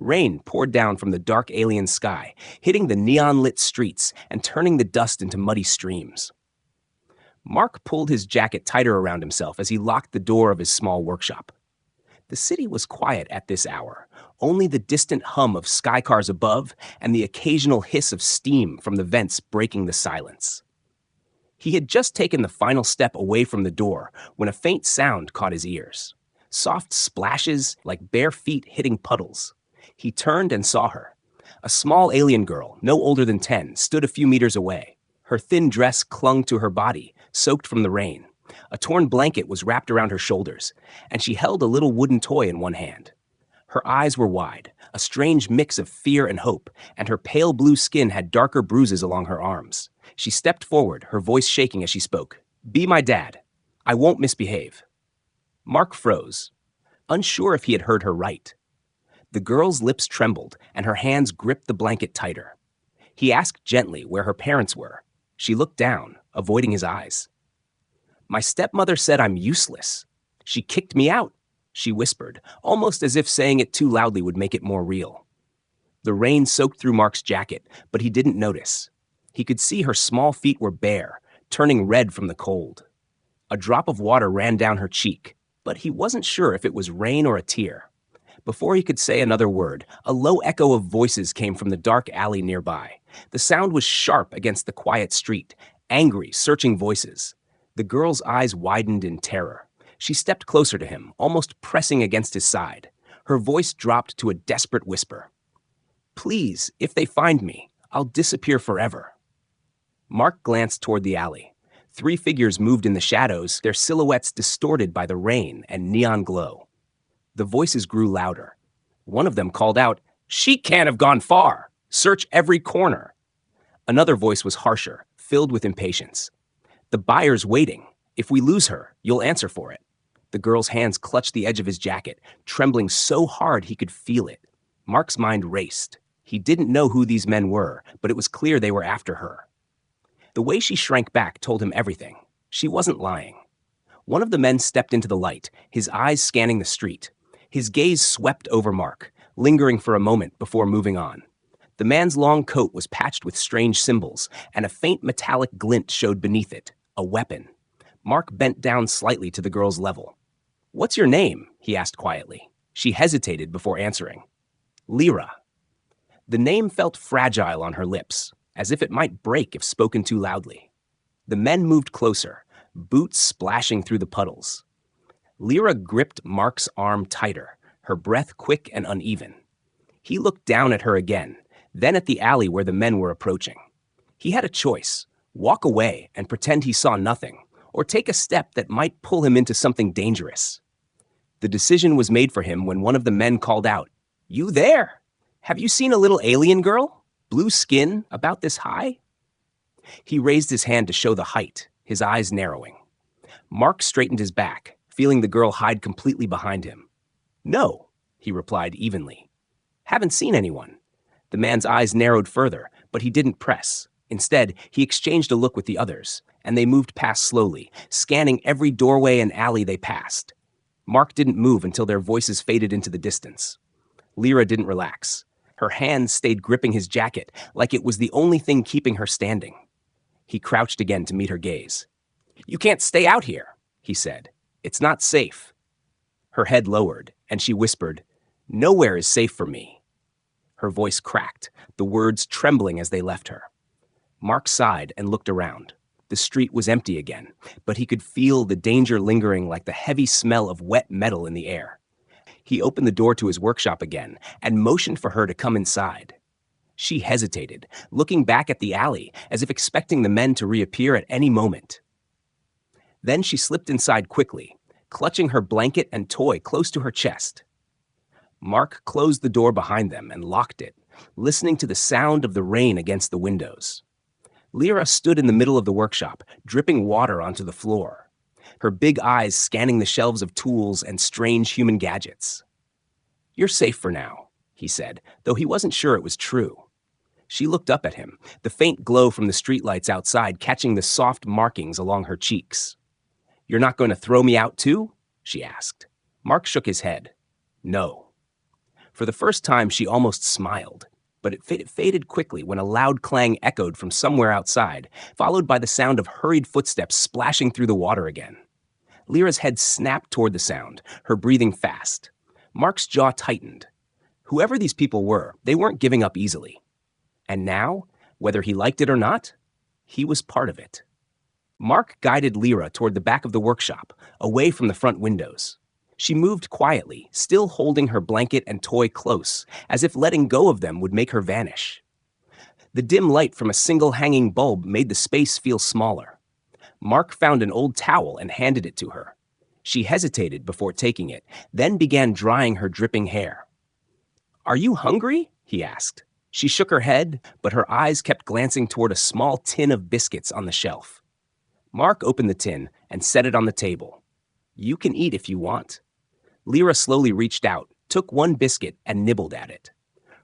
Rain poured down from the dark alien sky, hitting the neon-lit streets and turning the dust into muddy streams. Mark pulled his jacket tighter around himself as he locked the door of his small workshop. The city was quiet at this hour, only the distant hum of sky cars above and the occasional hiss of steam from the vents breaking the silence. He had just taken the final step away from the door when a faint sound caught his ears. Soft splashes like bare feet hitting puddles. He turned and saw her. A small alien girl, no older than 10, stood a few meters away. Her thin dress clung to her body, soaked from the rain. A torn blanket was wrapped around her shoulders, and she held a little wooden toy in one hand. Her eyes were wide, a strange mix of fear and hope, and her pale blue skin had darker bruises along her arms. She stepped forward, her voice shaking as she spoke. "Be my dad. I won't misbehave." Mark froze, unsure if he had heard her right. The girl's lips trembled, and her hands gripped the blanket tighter. He asked gently where her parents were. She looked down, avoiding his eyes. "My stepmother said I'm useless. She kicked me out," she whispered, almost as if saying it too loudly would make it more real. The rain soaked through Mark's jacket, but he didn't notice. He could see her small feet were bare, turning red from the cold. A drop of water ran down her cheek, but he wasn't sure if it was rain or a tear. Before he could say another word, a low echo of voices came from the dark alley nearby. The sound was sharp against the quiet street, angry, searching voices. The girl's eyes widened in terror. She stepped closer to him, almost pressing against his side. Her voice dropped to a desperate whisper. "Please, if they find me, I'll disappear forever." Mark glanced toward the alley. 3 figures moved in the shadows, their silhouettes distorted by the rain and neon glow. The voices grew louder. One of them called out, "She can't have gone far! Search every corner!" Another voice was harsher, filled with impatience. "The buyer's waiting. If we lose her, you'll answer for it." The girl's hands clutched the edge of his jacket, trembling so hard he could feel it. Mark's mind raced. He didn't know who these men were, but it was clear they were after her. The way she shrank back told him everything. She wasn't lying. One of the men stepped into the light, his eyes scanning the street. His gaze swept over Mark, lingering for a moment before moving on. The man's long coat was patched with strange symbols, and a faint metallic glint showed beneath it, a weapon. Mark bent down slightly to the girl's level. "What's your name?" he asked quietly. She hesitated before answering. "Lyra." The name felt fragile on her lips, as if it might break if spoken too loudly. The men moved closer, boots splashing through the puddles. Lyra gripped Mark's arm tighter, her breath quick and uneven. He looked down at her again, then at the alley where the men were approaching. He had a choice: walk away and pretend he saw nothing, or take a step that might pull him into something dangerous. The decision was made for him when one of the men called out, "You there? Have you seen a little alien girl? Blue skin, about this high?" He raised his hand to show the height, his eyes narrowing. Mark straightened his back, feeling the girl hide completely behind him. "No," he replied evenly. "Haven't seen anyone." The man's eyes narrowed further, but he didn't press. Instead, he exchanged a look with the others, and they moved past slowly, scanning every doorway and alley they passed. Mark didn't move until their voices faded into the distance. Lyra didn't relax. Her hands stayed gripping his jacket, like it was the only thing keeping her standing. He crouched again to meet her gaze. "You can't stay out here," he said. "It's not safe." Her head lowered, and she whispered, "Nowhere is safe for me." Her voice cracked, the words trembling as they left her. Mark sighed and looked around. The street was empty again, but he could feel the danger lingering like the heavy smell of wet metal in the air. He opened the door to his workshop again and motioned for her to come inside. She hesitated, looking back at the alley as if expecting the men to reappear at any moment. Then she slipped inside quickly, clutching her blanket and toy close to her chest. Mark closed the door behind them and locked it, listening to the sound of the rain against the windows. Lyra stood in the middle of the workshop, dripping water onto the floor, her big eyes scanning the shelves of tools and strange human gadgets. "You're safe for now," he said, though he wasn't sure it was true. She looked up at him, the faint glow from the streetlights outside catching the soft markings along her cheeks. "You're not going to throw me out too?" she asked. Mark shook his head. "No." For the first time, she almost smiled, but it faded quickly when a loud clang echoed from somewhere outside, followed by the sound of hurried footsteps splashing through the water again. Lyra's head snapped toward the sound, her breathing fast. Mark's jaw tightened. Whoever these people were, they weren't giving up easily. And now, whether he liked it or not, he was part of it. Mark guided Lyra toward the back of the workshop, away from the front windows. She moved quietly, still holding her blanket and toy close, as if letting go of them would make her vanish. The dim light from a single hanging bulb made the space feel smaller. Mark found an old towel and handed it to her. She hesitated before taking it, then began drying her dripping hair. "Are you hungry?" he asked. She shook her head, but her eyes kept glancing toward a small tin of biscuits on the shelf. Mark opened the tin and set it on the table. "You can eat if you want." Lyra slowly reached out, took one biscuit, and nibbled at it.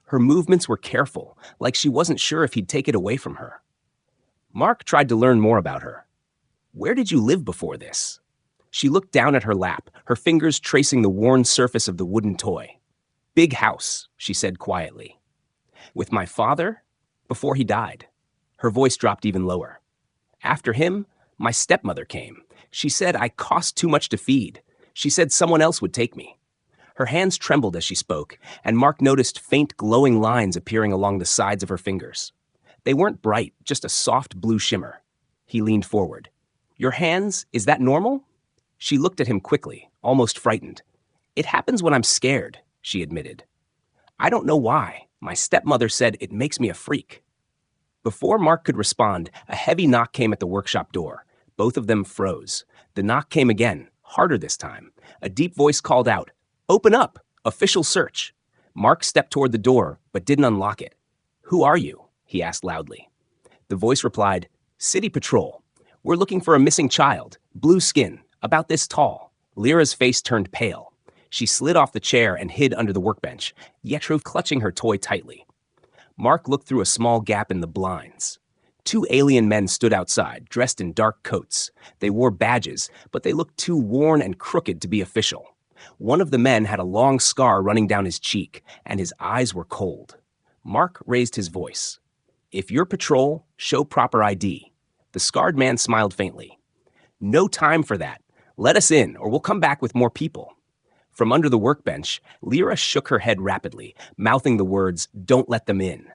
Her movements were careful, like she wasn't sure if he'd take it away from her. Mark tried to learn more about her. "Where did you live before this?" She looked down at her lap, her fingers tracing the worn surface of the wooden toy. "Big house," she said quietly. "With my father? Before he died." Her voice dropped even lower. "After him, my stepmother came. She said I cost too much to feed. She said someone else would take me." Her hands trembled as she spoke, and Mark noticed faint glowing lines appearing along the sides of her fingers. They weren't bright, just a soft blue shimmer. He leaned forward. "Your hands, is that normal?" She looked at him quickly, almost frightened. "It happens when I'm scared," she admitted. "I don't know why. My stepmother said it makes me a freak." Before Mark could respond, a heavy knock came at the workshop door. Both of them froze. The knock came again, harder this time. A deep voice called out, "Open up! Official search!" Mark stepped toward the door, but didn't unlock it. "Who are you?" he asked loudly. The voice replied, "City Patrol. We're looking for a missing child, blue skin, about this tall." Lyra's face turned pale. She slid off the chair and hid under the workbench, Yetro clutching her toy tightly. Mark looked through a small gap in the blinds. Two alien men stood outside, dressed in dark coats. They wore badges, but they looked too worn and crooked to be official. One of the men had a long scar running down his cheek, and his eyes were cold. Mark raised his voice. "If you're patrol, show proper ID." The scarred man smiled faintly. "No time for that. Let us in, or we'll come back with more people." From under the workbench, Lyra shook her head rapidly, mouthing the words, "Don't let them in."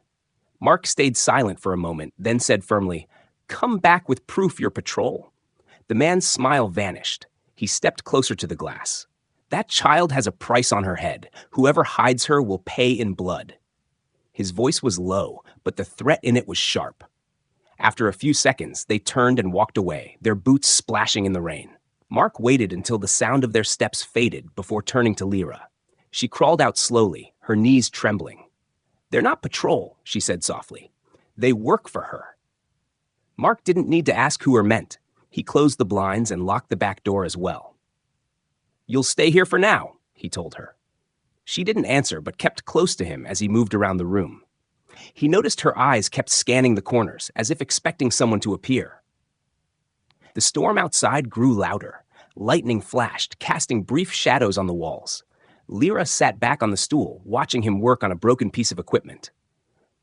Mark stayed silent for a moment, then said firmly, "Come back with proof you're patrol." The man's smile vanished. He stepped closer to the glass. "That child has a price on her head. Whoever hides her will pay in blood." His voice was low, but the threat in it was sharp. After a few seconds, they turned and walked away, their boots splashing in the rain. Mark waited until the sound of their steps faded before turning to Lyra. She crawled out slowly, her knees trembling. "They're not patrol," she said softly. "They work for her." Mark didn't need to ask who her meant. He closed the blinds and locked the back door as well. "You'll stay here for now," he told her. She didn't answer, but kept close to him as he moved around the room. He noticed her eyes kept scanning the corners, as if expecting someone to appear. The storm outside grew louder. Lightning flashed, casting brief shadows on the walls. Lyra sat back on the stool, watching him work on a broken piece of equipment.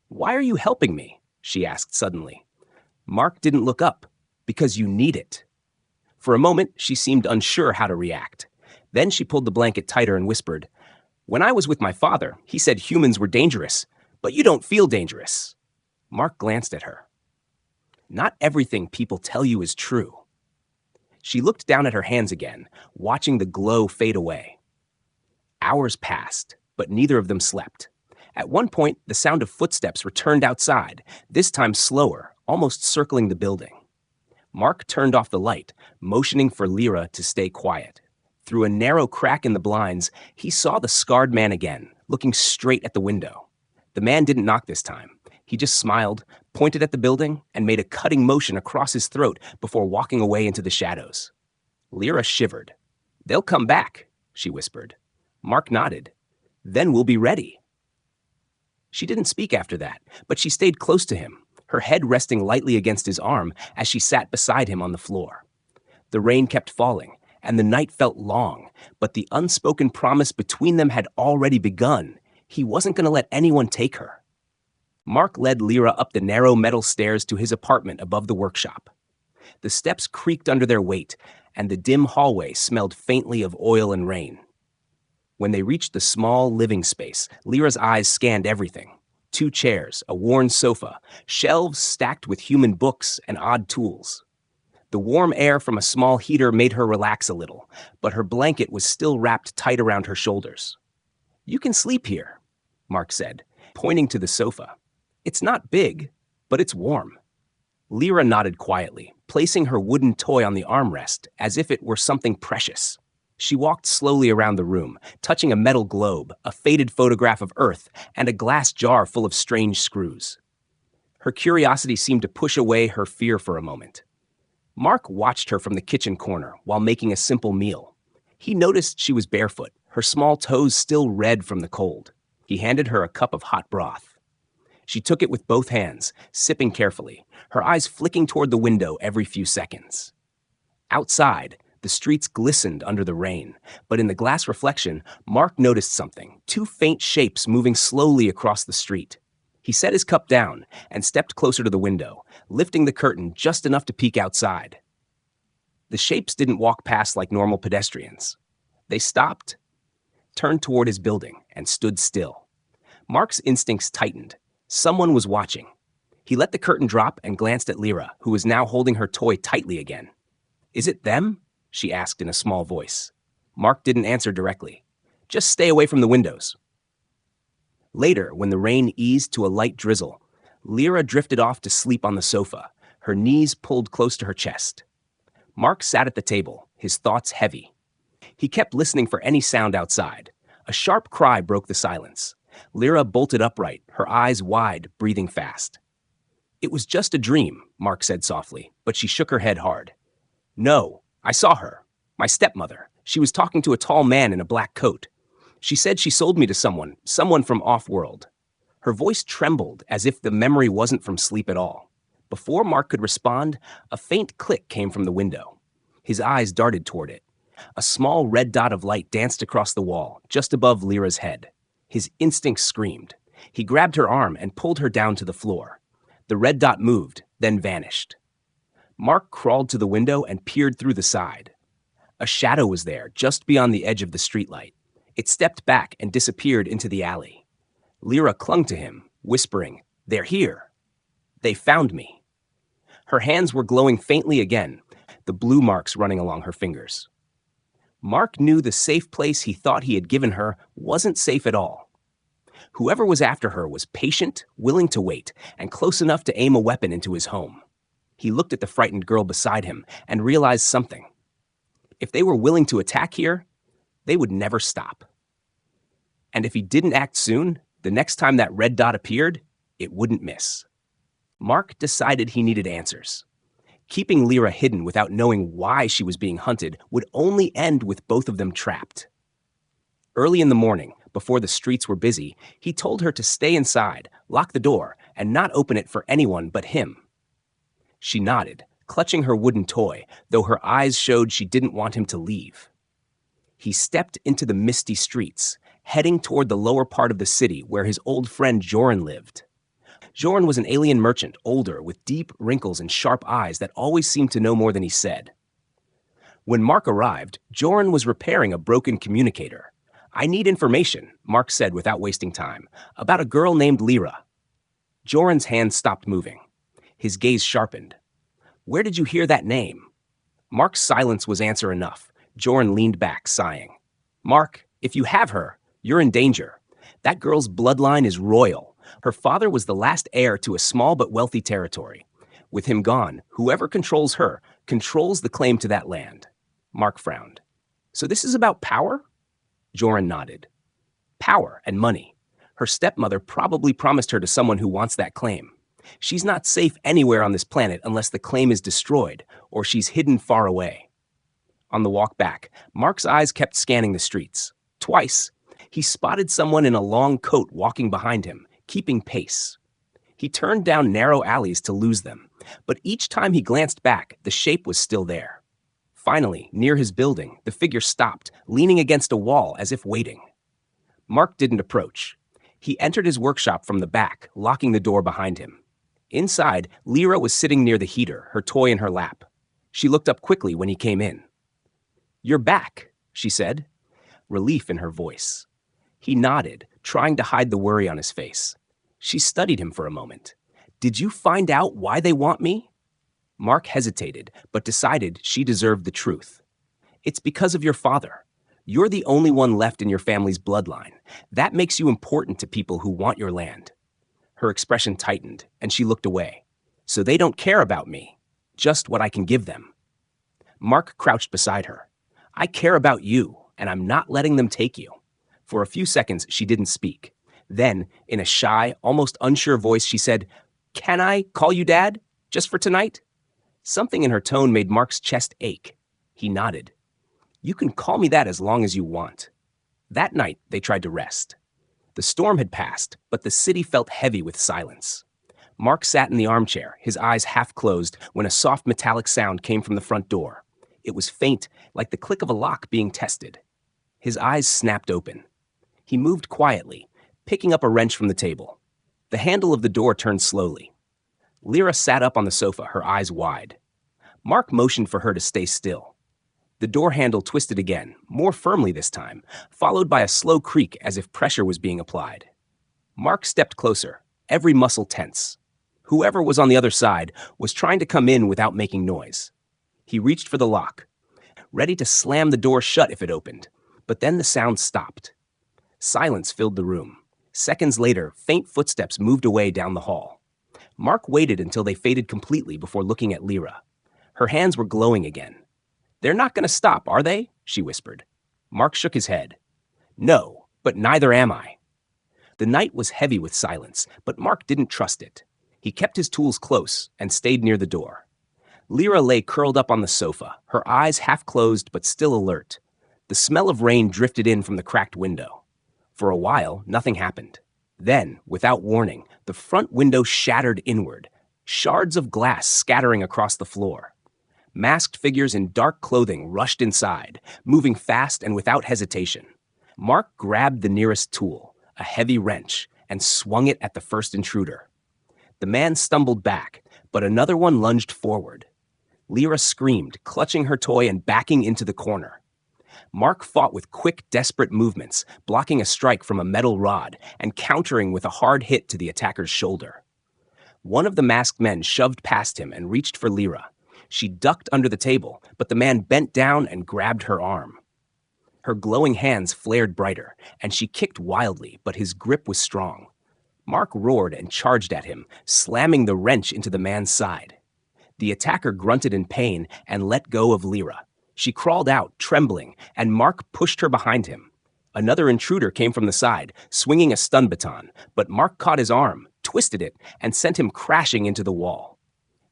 "Why are you helping me?" she asked suddenly. Mark didn't look up. "Because you need it." For a moment, she seemed unsure how to react. Then she pulled the blanket tighter and whispered, "When I was with my father, he said humans were dangerous, but you don't feel dangerous." Mark glanced at her. "Not everything people tell you is true." She looked down at her hands again, watching the glow fade away. Hours passed, but neither of them slept. At one point, the sound of footsteps returned outside, this time slower, almost circling the building. Mark turned off the light, motioning for Lyra to stay quiet. Through a narrow crack in the blinds, he saw the scarred man again, looking straight at the window. The man didn't knock this time. He just smiled, pointed at the building, and made a cutting motion across his throat before walking away into the shadows. Lyra shivered. "They'll come back," she whispered. Mark nodded. "Then we'll be ready." She didn't speak after that, but she stayed close to him, her head resting lightly against his arm as she sat beside him on the floor. The rain kept falling, and the night felt long, but the unspoken promise between them had already begun. He wasn't going to let anyone take her. Mark led Lyra up the narrow metal stairs to his apartment above the workshop. The steps creaked under their weight, and the dim hallway smelled faintly of oil and rain. When they reached the small living space, Lyra's eyes scanned everything. 2 chairs, a worn sofa, shelves stacked with human books and odd tools. The warm air from a small heater made her relax a little, but her blanket was still wrapped tight around her shoulders. "You can sleep here," Mark said, pointing to the sofa. "It's not big, but it's warm." Lyra nodded quietly, placing her wooden toy on the armrest as if it were something precious. She walked slowly around the room, touching a metal globe, a faded photograph of Earth, and a glass jar full of strange screws. Her curiosity seemed to push away her fear for a moment. Mark watched her from the kitchen corner while making a simple meal. He noticed she was barefoot, her small toes still red from the cold. He handed her a cup of hot broth. She took it with both hands, sipping carefully, her eyes flicking toward the window every few seconds. Outside, the streets glistened under the rain, but in the glass reflection, Mark noticed something, 2 faint shapes moving slowly across the street. He set his cup down and stepped closer to the window, lifting the curtain just enough to peek outside. The shapes didn't walk past like normal pedestrians. They stopped, turned toward his building, and stood still. Mark's instincts tightened. Someone was watching. He let the curtain drop and glanced at Lyra, who was now holding her toy tightly again. "Is it them?" she asked in a small voice. Mark didn't answer directly. "Just stay away from the windows." Later, when the rain eased to a light drizzle, Lyra drifted off to sleep on the sofa, her knees pulled close to her chest. Mark sat at the table, his thoughts heavy. He kept listening for any sound outside. A sharp cry broke the silence. Lyra bolted upright, her eyes wide, breathing fast. "It was just a dream," Mark said softly, but she shook her head hard. "No, I saw her. My stepmother. She was talking to a tall man in a black coat. She said she sold me to someone from off-world." Her voice trembled as if the memory wasn't from sleep at all. Before Mark could respond, a faint click came from the window. His eyes darted toward it. A small red dot of light danced across the wall, just above Lyra's head. His instincts screamed. He grabbed her arm and pulled her down to the floor. The red dot moved, then vanished. Mark crawled to the window and peered through the side. A shadow was there, just beyond the edge of the streetlight. It stepped back and disappeared into the alley. Lyra clung to him, whispering, "They're here. They found me." Her hands were glowing faintly again, the blue marks running along her fingers. Mark knew the safe place he thought he had given her wasn't safe at all. Whoever was after her was patient, willing to wait, and close enough to aim a weapon into his home. He looked at the frightened girl beside him and realized something. If they were willing to attack here, they would never stop. And if he didn't act soon, the next time that red dot appeared, it wouldn't miss. Mark decided he needed answers. Keeping Lyra hidden without knowing why she was being hunted would only end with both of them trapped. Early in the morning, before the streets were busy, he told her to stay inside, lock the door, and not open it for anyone but him. She nodded, clutching her wooden toy, though her eyes showed she didn't want him to leave. He stepped into the misty streets, heading toward the lower part of the city where his old friend Joran lived. Joran was an alien merchant, older, with deep wrinkles and sharp eyes that always seemed to know more than he said. When Mark arrived, Joran was repairing a broken communicator. "I need information," Mark said without wasting time, "about a girl named Lyra." Joran's hand stopped moving. His gaze sharpened. "Where did you hear that name?" Mark's silence was answer enough. Joran leaned back, sighing. "Mark, if you have her, you're in danger. That girl's bloodline is royal. Her father was the last heir to a small but wealthy territory. With him gone, whoever controls her controls the claim to that land." Mark frowned. "So this is about power?" Joran nodded. "Power and money. Her stepmother probably promised her to someone who wants that claim. She's not safe anywhere on this planet unless the claim is destroyed, or she's hidden far away." On the walk back, Mark's eyes kept scanning the streets. Twice, he spotted someone in a long coat walking behind him, keeping pace. He turned down narrow alleys to lose them, but each time he glanced back, the shape was still there. Finally, near his building, the figure stopped, leaning against a wall as if waiting. Mark didn't approach. He entered his workshop from the back, locking the door behind him. Inside, Lyra was sitting near the heater, her toy in her lap. She looked up quickly when he came in. "You're back," she said, relief in her voice. He nodded, trying to hide the worry on his face. She studied him for a moment. "Did you find out why they want me?" Mark hesitated, but decided she deserved the truth. "It's because of your father. You're the only one left in your family's bloodline. That makes you important to people who want your land." Her expression tightened, and she looked away. "So they don't care about me, just what I can give them." Mark crouched beside her. "I care about you, and I'm not letting them take you." For a few seconds, she didn't speak. Then, in a shy, almost unsure voice, she said, "Can I call you Dad? Just for tonight?" Something in her tone made Mark's chest ache. He nodded. "You can call me that as long as you want." That night, they tried to rest. The storm had passed, but the city felt heavy with silence. Mark sat in the armchair, his eyes half closed, when a soft metallic sound came from the front door. It was faint, like the click of a lock being tested. His eyes snapped open. He moved quietly, picking up a wrench from the table. The handle of the door turned slowly. Lyra sat up on the sofa, her eyes wide. Mark motioned for her to stay still. The door handle twisted again, more firmly this time, followed by a slow creak as if pressure was being applied. Mark stepped closer, every muscle tense. Whoever was on the other side was trying to come in without making noise. He reached for the lock, ready to slam the door shut if it opened, but then the sound stopped. Silence filled the room. Seconds later, faint footsteps moved away down the hall. Mark waited until they faded completely before looking at Lyra. Her hands were glowing again. "They're not going to stop, are they?" she whispered. Mark shook his head. "No, but neither am I." The night was heavy with silence, but Mark didn't trust it. He kept his tools close and stayed near the door. Lyra lay curled up on the sofa, her eyes half closed but still alert. The smell of rain drifted in from the cracked window. For a while, nothing happened. Then, without warning, the front window shattered inward, shards of glass scattering across the floor. Masked figures in dark clothing rushed inside, moving fast and without hesitation. Mark grabbed the nearest tool, a heavy wrench, and swung it at the first intruder. The man stumbled back, but another one lunged forward. Lyra screamed, clutching her toy and backing into the corner. Mark fought with quick, desperate movements, blocking a strike from a metal rod and countering with a hard hit to the attacker's shoulder. One of the masked men shoved past him and reached for Lyra. She ducked under the table, but the man bent down and grabbed her arm. Her glowing hands flared brighter, and she kicked wildly, but his grip was strong. Mark roared and charged at him, slamming the wrench into the man's side. The attacker grunted in pain and let go of Lyra. She crawled out, trembling, and Mark pushed her behind him. Another intruder came from the side, swinging a stun baton, but Mark caught his arm, twisted it, and sent him crashing into the wall.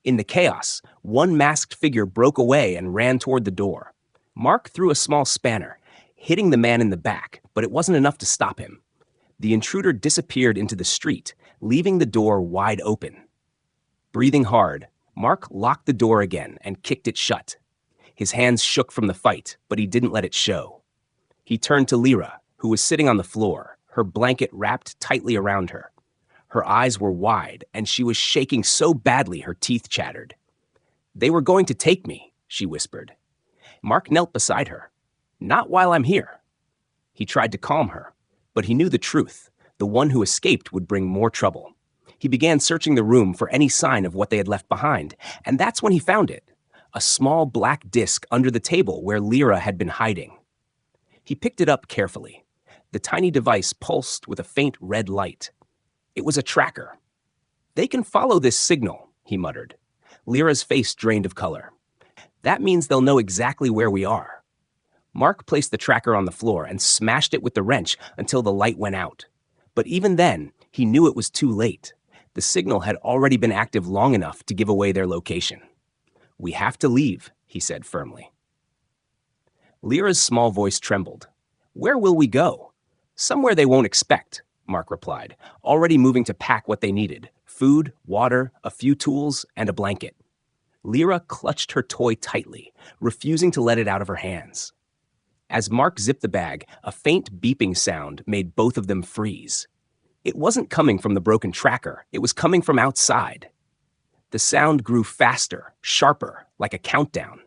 In the chaos, one masked figure broke away and ran toward the door. Mark threw a small spanner, hitting the man in the back, but it wasn't enough to stop him. The intruder disappeared into the street, leaving the door wide open. Breathing hard, Mark locked the door again and kicked it shut. His hands shook from the fight, but he didn't let it show. He turned to Lyra, who was sitting on the floor, her blanket wrapped tightly around her. Her eyes were wide, and she was shaking so badly her teeth chattered. "They were going to take me," she whispered. Mark knelt beside her. "Not while I'm here." He tried to calm her, but he knew the truth. The one who escaped would bring more trouble. He began searching the room for any sign of what they had left behind, and that's when he found it. A small black disc under the table where Lyra had been hiding. He picked it up carefully. The tiny device pulsed with a faint red light. It was a tracker. "They can follow this signal," he muttered. Lyra's face drained of color. "That means they'll know exactly where we are." Mark placed the tracker on the floor and smashed it with the wrench until the light went out. But even then, he knew it was too late. The signal had already been active long enough to give away their location. "We have to leave," he said firmly. Lyra's small voice trembled. "Where will we go?" "Somewhere they won't expect," Mark replied, already moving to pack what they needed: food, water, a few tools, and a blanket. Lyra clutched her toy tightly, refusing to let it out of her hands. As Mark zipped the bag, a faint beeping sound made both of them freeze. It wasn't coming from the broken tracker, it was coming from outside. The sound grew faster, sharper, like a countdown.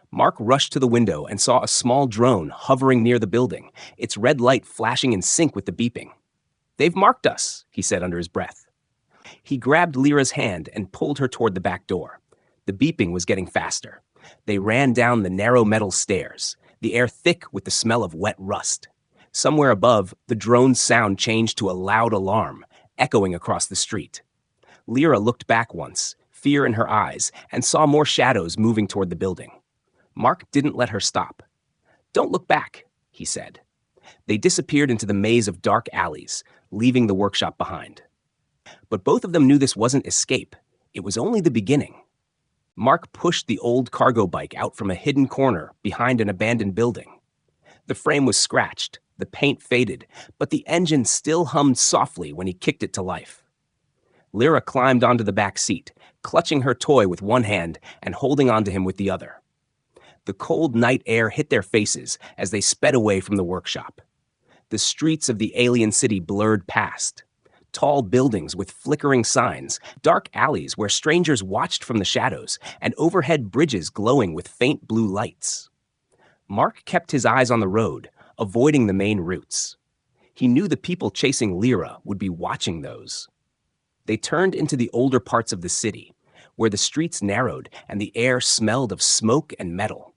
Mark rushed to the window and saw a small drone hovering near the building, its red light flashing in sync with the beeping. "They've marked us," he said under his breath. He grabbed Lyra's hand and pulled her toward the back door. The beeping was getting faster. They ran down the narrow metal stairs, the air thick with the smell of wet rust. Somewhere above, the drone's sound changed to a loud alarm, echoing across the street. Lyra looked back once, fear in her eyes, and saw more shadows moving toward the building. Mark didn't let her stop. "Don't look back," he said. They disappeared into the maze of dark alleys, leaving the workshop behind. But both of them knew this wasn't escape. It was only the beginning. Mark pushed the old cargo bike out from a hidden corner behind an abandoned building. The frame was scratched, the paint faded, but the engine still hummed softly when he kicked it to life. Lyra climbed onto the back seat, clutching her toy with one hand and holding onto him with the other. The cold night air hit their faces as they sped away from the workshop. The streets of the alien city blurred past. Tall buildings with flickering signs, dark alleys where strangers watched from the shadows, and overhead bridges glowing with faint blue lights. Mark kept his eyes on the road, avoiding the main routes. He knew the people chasing Lyra would be watching those. They turned into the older parts of the city, where the streets narrowed and the air smelled of smoke and metal.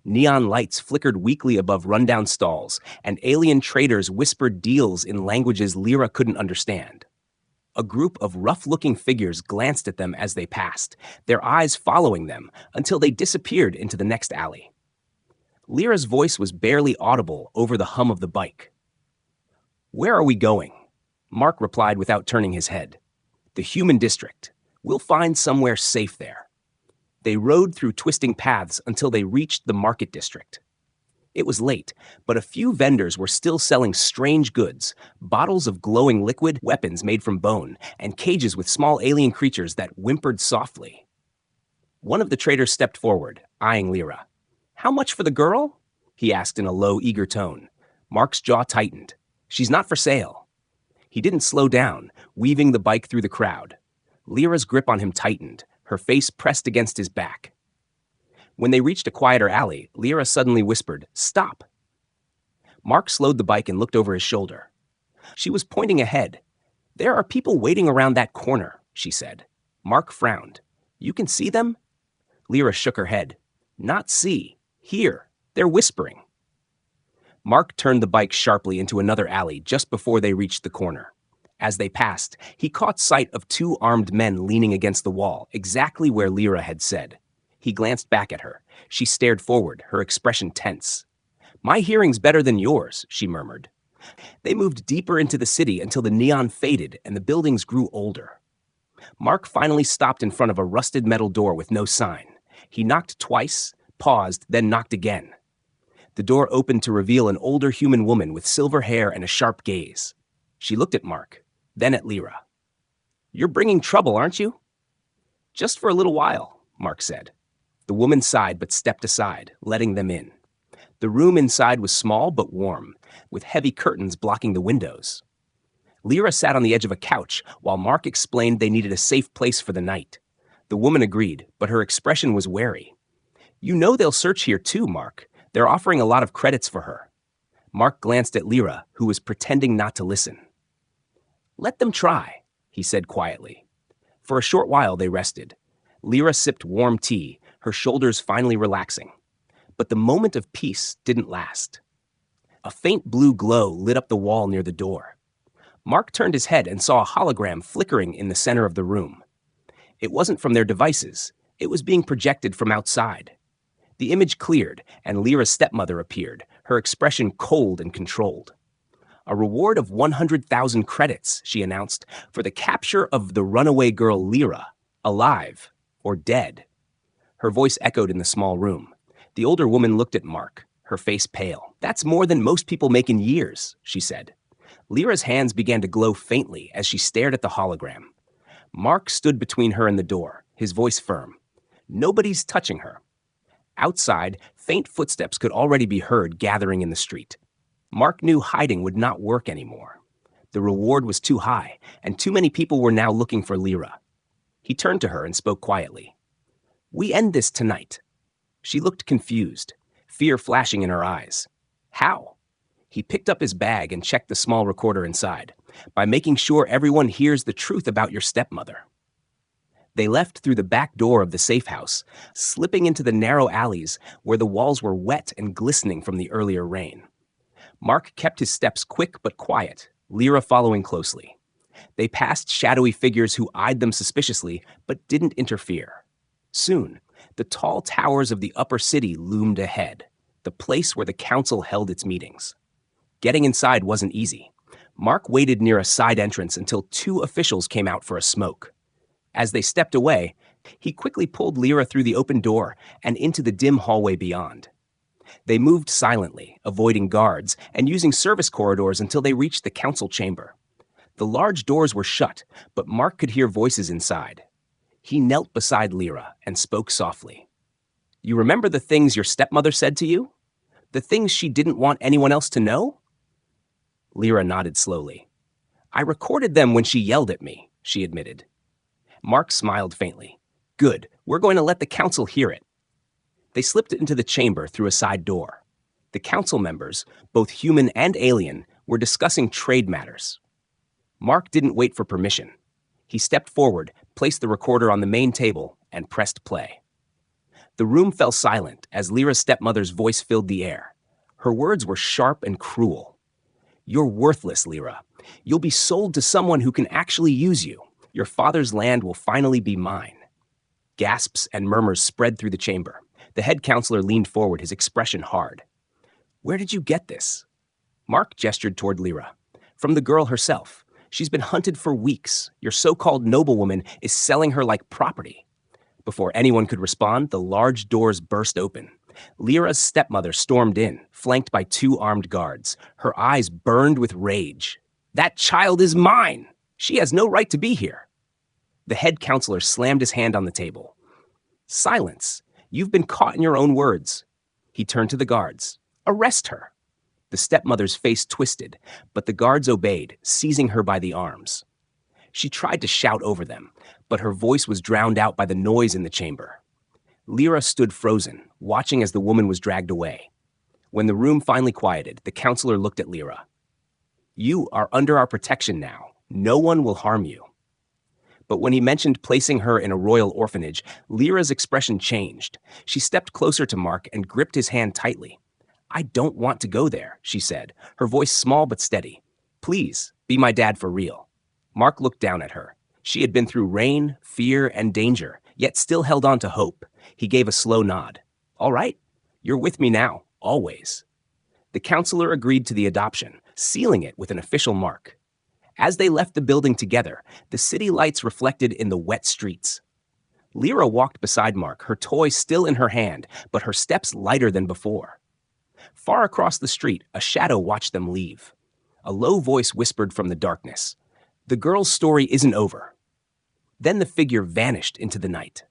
Neon lights flickered weakly above rundown stalls, and alien traders whispered deals in languages Lyra couldn't understand. A group of rough-looking figures glanced at them as they passed, their eyes following them until they disappeared into the next alley. Lyra's voice was barely audible over the hum of the bike. "Where are we going?" Mark replied without turning his head. "The human district. We'll find somewhere safe there." They rode through twisting paths until they reached the market district. It was late, but a few vendors were still selling strange goods, bottles of glowing liquid, weapons made from bone, and cages with small alien creatures that whimpered softly. One of the traders stepped forward, eyeing Lyra. "How much for the girl?" he asked in a low, eager tone. Mark's jaw tightened. "She's not for sale." He didn't slow down, weaving the bike through the crowd. Lyra's grip on him tightened, her face pressed against his back. When they reached a quieter alley, Lyra suddenly whispered, "Stop." Mark slowed the bike and looked over his shoulder. She was pointing ahead. "There are people waiting around that corner," she said. Mark frowned. "You can see them?" Lyra shook her head. "Not see. Hear. They're whispering." Mark turned the bike sharply into another alley just before they reached the corner. As they passed, he caught sight of two armed men leaning against the wall, exactly where Lyra had said. He glanced back at her. She stared forward, her expression tense. "My hearing's better than yours," she murmured. They moved deeper into the city until the neon faded and the buildings grew older. Mark finally stopped in front of a rusted metal door with no sign. He knocked twice, paused, then knocked again. The door opened to reveal an older human woman with silver hair and a sharp gaze. She looked at Mark, then at Lyra. "You're bringing trouble, aren't you?" "Just for a little while," Mark said. The woman sighed but stepped aside, letting them in. The room inside was small but warm, with heavy curtains blocking the windows. Lyra sat on the edge of a couch while Mark explained they needed a safe place for the night. The woman agreed, but her expression was wary. "You know they'll search here too, Mark. They're offering a lot of credits for her." Mark glanced at Lyra, who was pretending not to listen. "Let them try," he said quietly. For a short while they rested. Lyra sipped warm tea, her shoulders finally relaxing. But the moment of peace didn't last. A faint blue glow lit up the wall near the door. Mark turned his head and saw a hologram flickering in the center of the room. It wasn't from their devices. It was being projected from outside. The image cleared, and Lyra's stepmother appeared, her expression cold and controlled. "A reward of 100,000 credits," she announced, "for the capture of the runaway girl Lyra, alive or dead." Her voice echoed in the small room. The older woman looked at Mark, her face pale. "That's more than most people make in years," she said. Lyra's hands began to glow faintly as she stared at the hologram. Mark stood between her and the door, his voice firm. "Nobody's touching her." Outside, faint footsteps could already be heard gathering in the street. Mark knew hiding would not work anymore. The reward was too high, and too many people were now looking for Lyra. He turned to her and spoke quietly. "We end this tonight." She looked confused, fear flashing in her eyes. "How?" He picked up his bag and checked the small recorder inside, "By making sure everyone hears the truth about your stepmother." They left through the back door of the safe house, slipping into the narrow alleys where the walls were wet and glistening from the earlier rain. Mark kept his steps quick but quiet, Lyra following closely. They passed shadowy figures who eyed them suspiciously but didn't interfere. Soon, the tall towers of the upper city loomed ahead, the place where the council held its meetings. Getting inside wasn't easy. Mark waited near a side entrance until two officials came out for a smoke. As they stepped away, he quickly pulled Lyra through the open door and into the dim hallway beyond. They moved silently, avoiding guards, and using service corridors until they reached the council chamber. The large doors were shut, but Mark could hear voices inside. He knelt beside Lyra and spoke softly. "You remember the things your stepmother said to you? The things she didn't want anyone else to know?" Lyra nodded slowly. "I recorded them when she yelled at me," she admitted. Mark smiled faintly. "Good, we're going to let the council hear it." They slipped into the chamber through a side door. The council members, both human and alien, were discussing trade matters. Mark didn't wait for permission. He stepped forward, placed the recorder on the main table, and pressed play. The room fell silent as Lyra's stepmother's voice filled the air. Her words were sharp and cruel. "You're worthless, Lyra. You'll be sold to someone who can actually use you. Your father's land will finally be mine." Gasps and murmurs spread through the chamber. The head counselor leaned forward, his expression hard. "Where did you get this?" Mark gestured toward Lyra. "From the girl herself. She's been hunted for weeks. Your so-called noblewoman is selling her like property." Before anyone could respond, the large doors burst open. Lyra's stepmother stormed in, flanked by two armed guards. Her eyes burned with rage. "That child is mine! She has no right to be here!" The head counselor slammed his hand on the table. "Silence! You've been caught in your own words." He turned to the guards. "Arrest her!" The stepmother's face twisted, but the guards obeyed, seizing her by the arms. She tried to shout over them, but her voice was drowned out by the noise in the chamber. Lyra stood frozen, watching as the woman was dragged away. When the room finally quieted, the counselor looked at Lyra. "You are under our protection now. No one will harm you." But when he mentioned placing her in a royal orphanage, Lyra's expression changed. She stepped closer to Mark and gripped his hand tightly. "I don't want to go there," she said, her voice small but steady. "Please, be my dad for real." Mark looked down at her. She had been through rain, fear, and danger, yet still held on to hope. He gave a slow nod. "All right, you're with me now, always." The counselor agreed to the adoption, sealing it with an official mark. As they left the building together, the city lights reflected in the wet streets. Lyra walked beside Mark, her toy still in her hand, but her steps lighter than before. Far across the street, a shadow watched them leave. A low voice whispered from the darkness, "The girl's story isn't over." Then the figure vanished into the night.